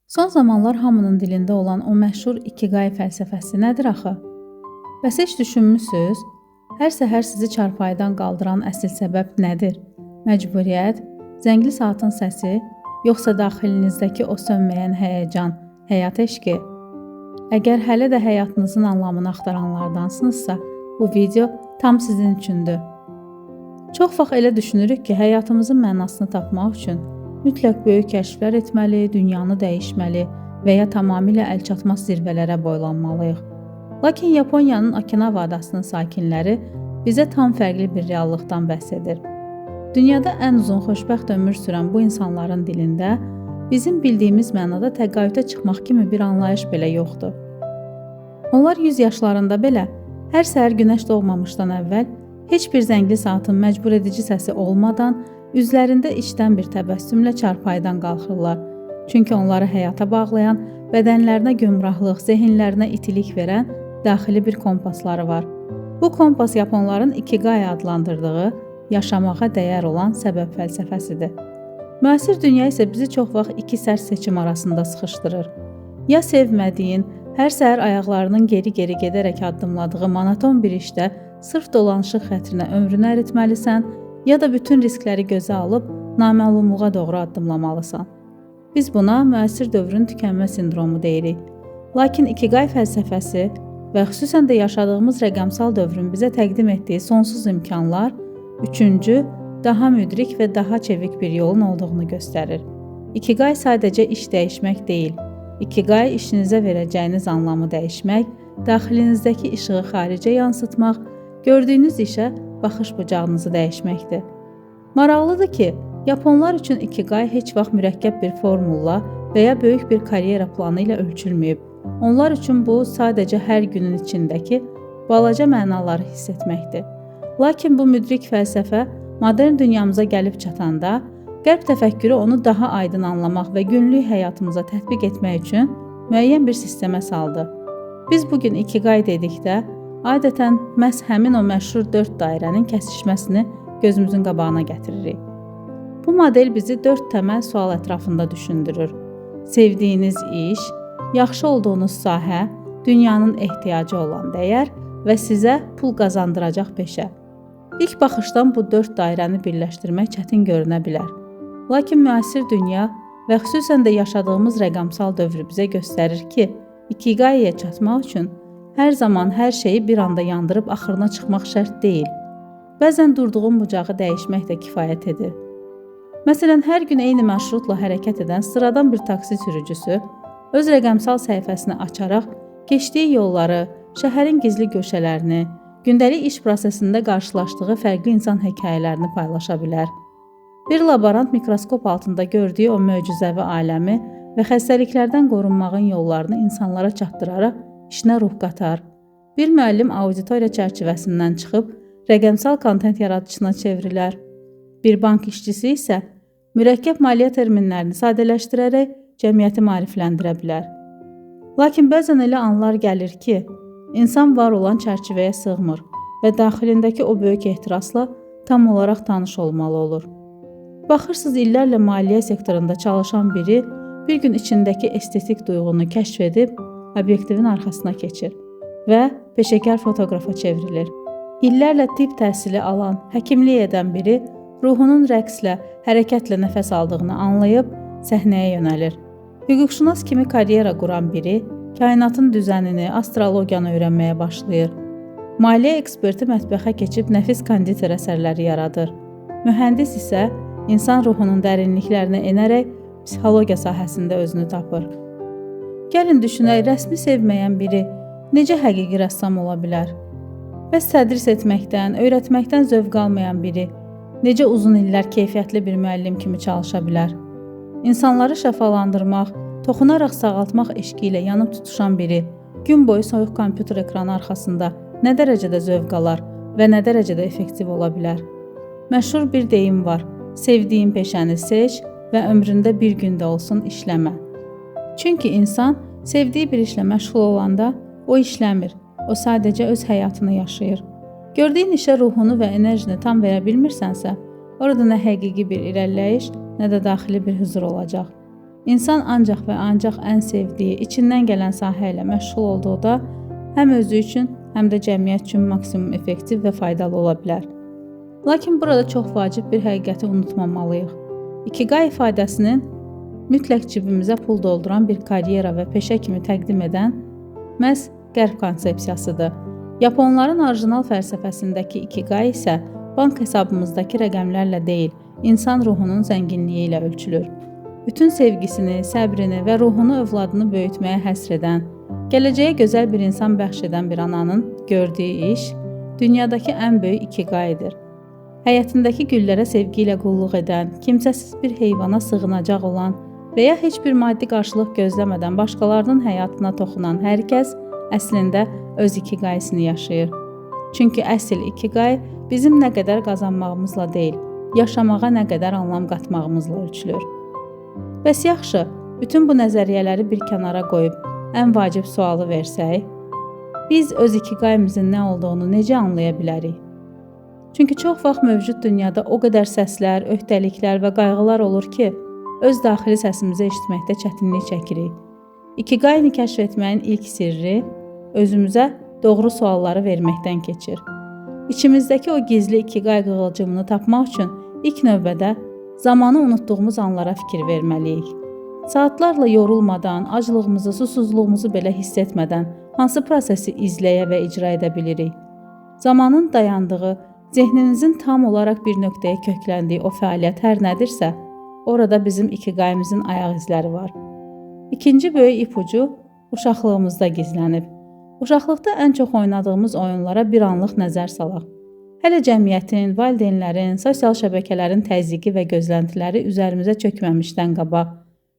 Son zamanlar hamının dilində olan o məşhur ikiqay fəlsəfəsi nədir axı? Bəs heç düşünmüsünüz? Hər səhər sizi çarpayıdan qaldıran əsl səbəb nədir? Məcburiyyət, zəngli saatın səsi, yoxsa daxilinizdəki o sönməyən həyəcan, həyat eşqi? Əgər hələ də həyatınızın anlamını axtaranlardansınızsa, bu video tam sizin üçündür. Çox vaxt elə düşünürük ki, həyatımızın mənasını tapmaq üçün mütləq böyük kəşflər etməli, dünyanı dəyişməli və ya tamamilə əlçatmaz zirvələrə boylanmalıyıq. Lakin Yaponiyanın Okinawa adasının sakinləri bizə tam fərqli bir reallıqdan bəhs edir. Dünyada ən uzun xoşbəxt ömür sürən bu insanların dilində bizim bildiyimiz mənada təqaüdə çıxmaq kimi bir anlayış belə yoxdur. Onlar 100 yaşlarında belə hər səhər günəş doğmamışdan əvvəl heç bir zəngli saatın məcbur edici səsi olmadan üzlərində içdən bir təbəssümlə çarpayıdan qalxırlar. Çünki onları həyata bağlayan, bədənlərinə gümrahlıq, zehinlərinə itilik verən daxili bir kompasları var. Bu kompas Yaponların ikiqay adlandırdığı, yaşamağa dəyər olan səbəb fəlsəfəsidir. Müasir dünya isə bizi çox vaxt iki sərt seçim arasında sıxışdırır. Ya sevmədiyin, hər səhər ayaqlarının geri-geri gedərək addımladığı monoton bir işdə sırf dolanışıq xətrinə ömrünü əritməlisən, ya da bütün riskləri gözə alıb naməlumluğa doğru addımlamalısan. Biz buna müasir dövrün tükənmə sindromu deyirik. Lakin ikiqay fəlsəfəsi və xüsusən də yaşadığımız rəqəmsal dövrün bizə təqdim etdiyi sonsuz imkanlar üçüncü, daha müdrik və daha çevik bir yolun olduğunu göstərir. İkiqay sadəcə iş dəyişmək deyil. İkiqay işinizə verəcəyiniz anlamı dəyişmək, daxilinizdəki işığı xaricə yansıtmaq, gördüyünüz işə baxış bucağınızı dəyişməkdir. Maraqlıdır ki, Yaponlar üçün ikiqay heç vaxt mürəkkəb bir formulla və ya böyük bir karyera planı ilə ölçülməyib. Onlar üçün bu sadəcə hər günün içindəki balaca mənaları hiss etməkdir. Lakin bu müdrik fəlsəfə modern dünyamıza gəlib çatanda, qərb təfəkkürü onu daha aydın anlamaq və günlük həyatımıza tətbiq etmək üçün müəyyən bir sistemə saldı. Biz bugün ikiqay dedikdə, adətən məhz həmin o məşhur 4 dairənin kəsişməsini gözümüzün qabağına gətiririk. Bu model bizi 4 təməl sual ətrafında düşündürür. Sevdiyiniz iş, yaxşı olduğunuz sahə, dünyanın ehtiyacı olan dəyər və sizə pul qazandıracaq peşə. İlk baxışdan bu 4 dairəni birləşdirmək çətin görünə bilər. Lakin müasir dünya və xüsusən də yaşadığımız rəqəmsal dövr bizə göstərir ki, ikiqayəyə çatmaq üçün hər zaman hər şeyi bir anda yandırıb axırına çıxmaq şərt deyil. Bəzən durduğun bucağı dəyişmək də kifayət edir. Məsələn, hər gün eyni marşrutla hərəkət edən sıradan bir taksi sürücüsü öz rəqəmsal səhifəsini açaraq keçdiyi yolları, şəhərin gizli köşələrini, gündəlik iş prosesində qarşılaşdığı fərqli insan hekayələrini paylaşa bilər. Bir laborant mikroskop altında gördüyü o möcüzəvi aləmi və xəstəliklərdən qorunmağın yollarını insanlara çatdıraraq işinə ruh qatar. Bir müəllim auditoriya çərçivəsindən çıxıb rəqəmsal kontent yaradıcısına çevrilər. Bir bank işçisi isə mürəkkəb maliyyə terminlərini sadələşdirərək cəmiyyəti maarifləndirə bilər. Lakin bəzən elə anlar gəlir ki, insan var olan çərçivəyə sığmır və daxilindəki o böyük ehtirasla tam olaraq tanış olmalı olur. Baxırsınız, illərlə maliyyə sektorunda çalışan biri bir gün içindəki estetik duyğunu kəşf edib obyektivin arxasına keçir və peşəkar fotoqrafa çevrilir. İllərlə tibb təhsili alan, həkimlik edən biri ruhunun rəqslə, hərəkətlə nəfəs aldığını anlayıb səhnəyə yönəlir. Hüquqşünas kimi karyera quran biri kainatın düzənini, astrologiyanı öyrənməyə başlayır. Maliyyə eksperti mətbəxə keçib nəfis konditor əsərləri yaradır. Mühəndis isə insan ruhunun dərinliklərinə enərək psixologiya sahəsində özünü tapır. Gəlin düşünək, rəsmi sevməyən biri necə həqiqi rəssam ola bilər? Bəs tədris etməkdən, öyrətməkdən zövq almayan biri necə uzun illər keyfiyyətli bir müəllim kimi çalışa bilər? İnsanları şəfalandırmaq, toxunaraq sağaltmaq eşqi ilə yanıb tutuşan biri gün boyu soyuq kompüter ekranı arxasında nə dərəcədə zövq alar və nə dərəcədə effektiv ola bilər? Məşhur bir deyim var: sevdiyin peşəni seç və ömründə bir gün də olsun işləmə. Çünki insan sevdiyi bir işlə məşğul olanda o işləmir, o sadəcə öz həyatını yaşayır. Gördüyün işə ruhunu və enerjini tam verə bilmirsənsə, orada nə həqiqi bir irəliləyiş, nə də daxili bir huzur olacaq. İnsan ancaq və ancaq ən sevdiyi, içindən gələn sahə ilə məşğul olduqda həm özü üçün, həm də cəmiyyət üçün maksimum effektiv və faydalı ola bilər. Lakin burada çox vacib bir həqiqəti unutmamalıyıq. İkiqay ifadəsinin mütləq cibimizə pul dolduran bir karyera və peşə kimi təqdim edən məhz qərb konsepsiyasıdır. Yaponların orijinal fəlsəfəsindəki ikiqay isə bank hesabımızdakı rəqəmlərlə deyil, insan ruhunun zənginliyi ilə ölçülür. Bütün sevgisini, səbrini və ruhunu övladını böyütməyə həsr edən, gələcəyə gözəl bir insan bəxş edən bir ananın gördüyü iş dünyadakı ən böyük ikiqaydır. Həyatındakı güllərə sevgi ilə qulluq edən, kimsəsiz bir heyvana sığınacaq olan və ya heç bir maddi qarşılıq gözləmədən başqalarının həyatına toxunan hər kəs əslində öz ikiqaysını yaşayır. Çünki əsl ikiqay bizim nə qədər qazanmağımızla deyil, yaşamağa nə qədər anlam qatmağımızla ölçülür. Bəs yaxşı, bütün bu nəzəriyyələri bir kənara qoyub ən vacib sualı versək, biz öz ikiqaymızın nə olduğunu necə anlaya bilərik? Çünki çox vaxt mövcud dünyada o qədər səslər, öhdəliklər və qayğılar olur ki, öz daxili səsimizi eşitməkdə çətinlik çəkirik. İkiqayını kəşf etməyin ilk sirri özümüzə doğru sualları verməkdən keçir. İçimizdəki o gizli ikiqay qığılcımını tapmaq üçün ilk növbədə zamanı unutduğumuz anlara fikir verməliyik. Saatlarla yorulmadan, aclığımızı, susuzluğumuzu belə hiss etmədən hansı prosesi izləyə və icra edə bilirik? Zamanın dayandığı, zehninizin tam olaraq bir nöqtəyə kökləndiyi o fəaliyyət hər nədirsə, orada bizim ikiqayımızın ayaq izləri var. İkinci böyük ipucu uşaqlığımızda gizlənib. Uşaqlıqda ən çox oynadığımız oyunlara bir anlıq nəzər salaq. Hələ cəmiyyətin, valideynlərin, sosial şəbəkələrin təzyiqi və gözləntiləri üzərimizə çökməmişdən qabaq,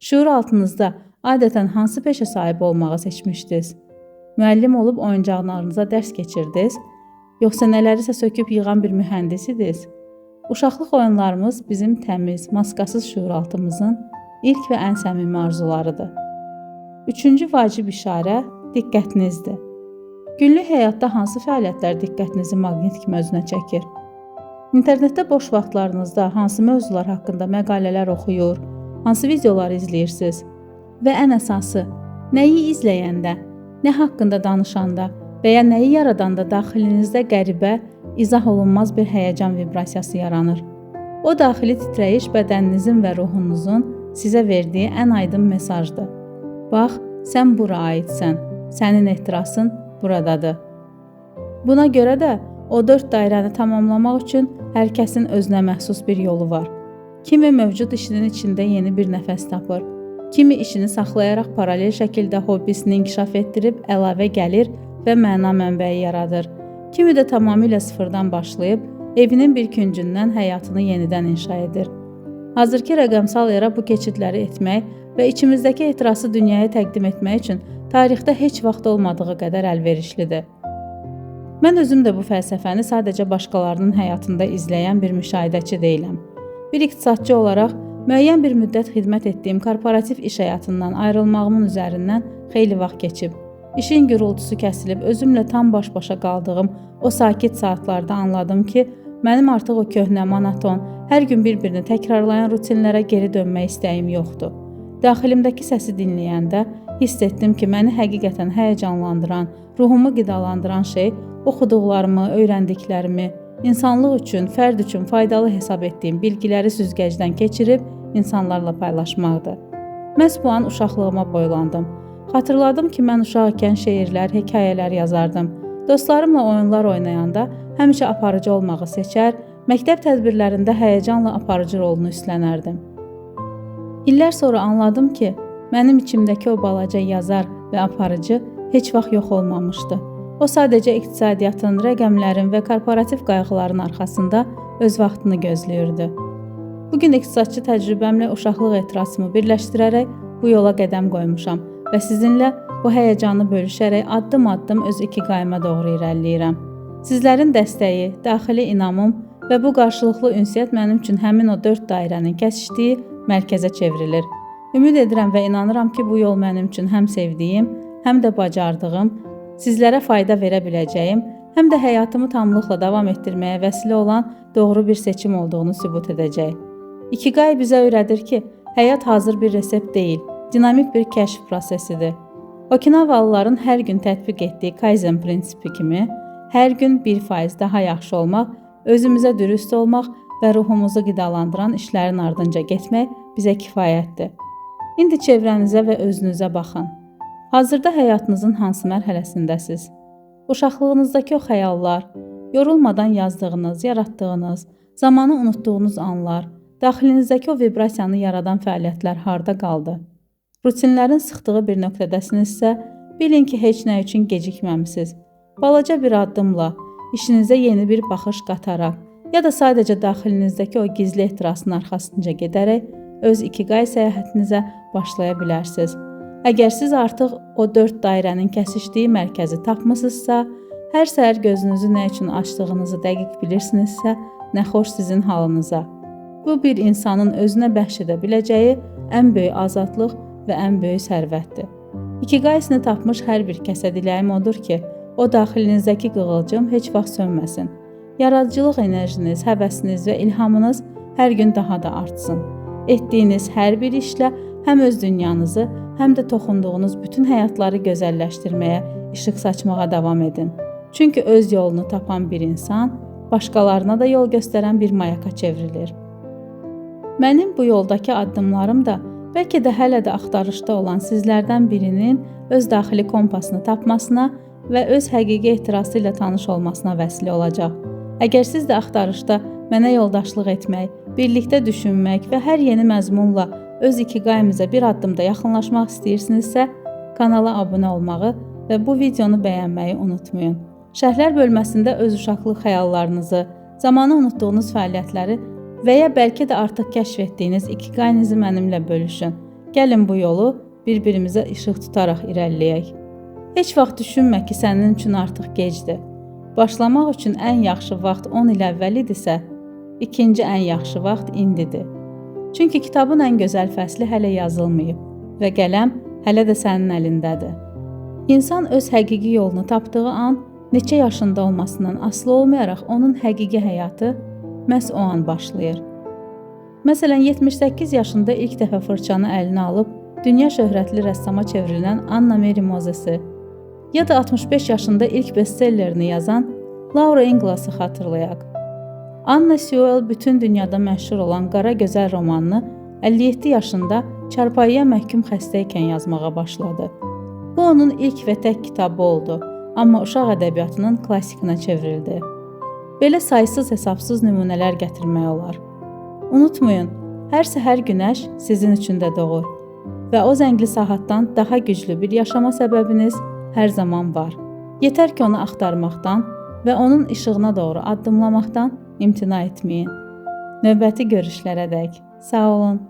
şuur altınızda adətən hansı peşə sahibi olmağı seçmişdiniz? Müəllim olub oyuncaqlarınıza dərs keçirdiniz, yoxsa nələrisə söküb yığan bir mühəndis idiniz? Uşaqlıq oyunlarımız bizim təmiz, maskasız şuur altımızın ilk və ən səmimi arzularıdır. Üçüncü vacib işarə diqqətinizdir. Günlük həyatda hansı fəaliyyətlər diqqətinizi maqnit kimi özünə çəkir? İnternetdə boş vaxtlarınızda hansı mövzular haqqında məqalələr oxuyur, hansı videoları izləyirsiniz? Və ən əsası, nəyi izləyəndə, nə haqqında danışanda və ya nəyi yaradanda daxilinizdə qəribə, izah olunmaz bir həyəcan vibrasiyası yaranır. O daxili titrəyiş bədəninizin və ruhunuzun sizə verdiyi ən aydın mesajdır. Bax, sən bura aidsən, sənin ehtirasın buradadır. Buna görə də o 4 dairəni tamamlamaq üçün hər kəsin özünə məxsus bir yolu var. Kimi mövcud işinin içində yeni bir nəfəs tapır, kimi işini saxlayaraq paralel şəkildə hobbisini inkişaf etdirib əlavə gəlir və məna mənbəyi yaradır. Kimi də tamamilə sıfırdan başlayıb evinin bir küncündən həyatını yenidən inşa edir. Hazırki rəqəmsal era bu keçidləri etmək və içimizdəki ehtirası dünyaya təqdim etmək üçün tarixdə heç vaxt olmadığı qədər əlverişlidir. Mən özüm də bu fəlsəfəni sadəcə başqalarının həyatında izləyən bir müşahidəçi deyiləm. Bir iqtisadçı olaraq müəyyən bir müddət xidmət etdiyim korporativ iş həyatından ayrılmağımın üzərindən xeyli vaxt keçib. İşin gürültüsü kəsilib özümlə tam baş-başa qaldığım o sakit saatlarda anladım ki, mənim artıq o köhnə, monoton, hər gün bir-birini təkrarlayan rutinlərə geri dönmək istəyim yoxdur. Daxilimdəki səsi dinləyəndə hiss etdim ki, məni həqiqətən həyəcanlandıran, ruhumu qidalandıran şey oxuduqlarımı, öyrəndiklərimi, insanlıq üçün, fərd üçün faydalı hesab etdiyim bilgiləri süzgəcdən keçirib insanlarla paylaşmaqdır. Məhz bu an uşaqlığıma boylandım. Xatırladım ki, mən uşaq ikən şeirlər, hekayələr yazardım. Dostlarımla oyunlar oynayanda həmişə aparıcı olmağı seçər, məktəb tədbirlərində həyəcanla aparıcı rolunu üstlənərdim. İllər sonra anladım ki, mənim içimdəki o balaca yazar və aparıcı heç vaxt yox olmamışdı. O sadəcə iqtisadiyyatın, rəqəmlərin və korporativ qayğıların arxasında öz vaxtını gözləyirdi. Bugün iqtisadçı təcrübəmlə uşaqlıq ehtirasımı birləşdirərək bu yola qədəm qoymuşam və sizinlə bu həyəcanı bölüşərək addım-addım öz ikiqayıma doğru irəliləyirəm. Sizlərin dəstəyi, daxili inamım və bu qarşılıqlı ünsiyyət mənim üçün həmin o 4 dairənin kəsişdiyi mərkəzə çevrilir. Ümid edirəm və inanıram ki, bu yol mənim üçün həm sevdiyim, həm də bacardığım, sizlərə fayda verə biləcəyim, həm də həyatımı tamlıqla davam etdirməyə vəsilə olan doğru bir seçim olduğunu sübut edəcək. İkiqay bizə öyrədir ki, Həyat hazır bir resept deyil, dinamik bir kəşf prosesidir. Okinavalıların hər gün tətbiq etdiyi Kaizen prinsipi kimi, hər gün 1% daha yaxşı olmaq, özümüzə dürüst olmaq və ruhumuzu qidalandıran işlərin ardınca getmək bizə kifayətdir. İndi çevrənizə və özünüzə baxın. Hazırda həyatınızın hansı mərhələsindəsiz? Uşaqlığınızdakı o xəyallar, yorulmadan yazdığınız, yaratdığınız, zamanı unutduğunuz anlar, daxilinizdəki o vibrasiyanı yaradan fəaliyyətlər harda qaldı? Rutinlərin sıxdığı bir nöqtədəsinizsə, bilin ki, heç nə üçün gecikməmisiniz. Balaca bir addımla, işinizə yeni bir baxış qataraq, ya da sadəcə daxilinizdəki o gizli ehtirasın arxasınca gedərək, öz ikiqay səyahətinizə başlaya bilərsiniz. Əgər siz artıq o 4 dairənin kəsişdiyi mərkəzi tapmısınızsa, hər səhər gözünüzü nə üçün açdığınızı dəqiq bilirsinizsə, nə xoş sizin halınıza. Bu bir insanın özünə bəxş edə biləcəyi ən böyük azadlıq və ən böyük sərvətdir. İkiqaysını tapmış hər bir kəsə diləyim odur ki, o daxilinizdəki qığılcım heç vaxt sönməsin. Yaradıcılıq enerjiniz, həvəsiniz və ilhamınız hər gün daha da artsın. Etdiyiniz hər bir işlə həm öz dünyanızı, həm də toxunduğunuz bütün həyatları gözəlləşdirməyə, işıq saçmağa davam edin. Çünki öz yolunu tapan bir insan, başqalarına da yol göstərən bir mayaka çevrilir. Mənim bu yoldakı addımlarım da bəlkə də hələ də axtarışda olan sizlərdən birinin öz daxili kompasını tapmasına və öz həqiqi ehtirası ilə tanış olmasına vəsilə olacaq. Əgər siz də axtarışda mənə yoldaşlıq etmək, birlikdə düşünmək və hər yeni məzmunla öz ikiqayımıza bir addımda yaxınlaşmaq istəyirsinizsə, kanala abunə olmağı və bu videonu bəyənməyi unutmayın. Şərhlər bölməsində öz uşaqlıq xəyallarınızı, zamanı unutduğunuz fəaliyyətləri və ya bəlkə də artıq kəşf etdiyiniz ikiqayınızı mənimlə bölüşün. Gəlin bu yolu bir-birimizə işıq tutaraq irəliləyək. Heç vaxt düşünmə ki, sənin üçün artıq gecdir. Başlamaq üçün ən yaxşı vaxt 10 il əvvəl idisə, ikinci ən yaxşı vaxt indidir. Çünki kitabın ən gözəl fəsli hələ yazılmayıb və qələm hələ də sənin əlindədir. İnsan öz həqiqi yolunu tapdığı an, neçə yaşında olmasından asılı olmayaraq onun həqiqi həyatı məhz o an başlayır. Məsələn, 78 yaşında ilk dəfə fırçanı əlinə alıb, dünya şöhrətli rəssama çevrilən Anna Mary Moses'i, ya da 65 yaşında ilk bestsellerini yazan Laura Ingalls-ı xatırlayaq. Anna Sewell bütün dünyada məşhur olan Qara Gözəl romanını 57 yaşında çarpayıya məhkum xəstəykən yazmağa başladı. Bu onun ilk və tək kitabı oldu, amma uşaq ədəbiyyatının klassikinə çevrildi. Belə saysız hesabsız nümunələr gətirmək olar. Unutmayın, hər səhər günəş sizin üçün də doğur və o zəngli saatdan daha güclü bir yaşama səbəbiniz hər zaman var. Yetər ki, onu axtarmaqdan və onun işığına doğru addımlamaqdan imtina etməyin. Növbəti görüşlərədək sağ olun.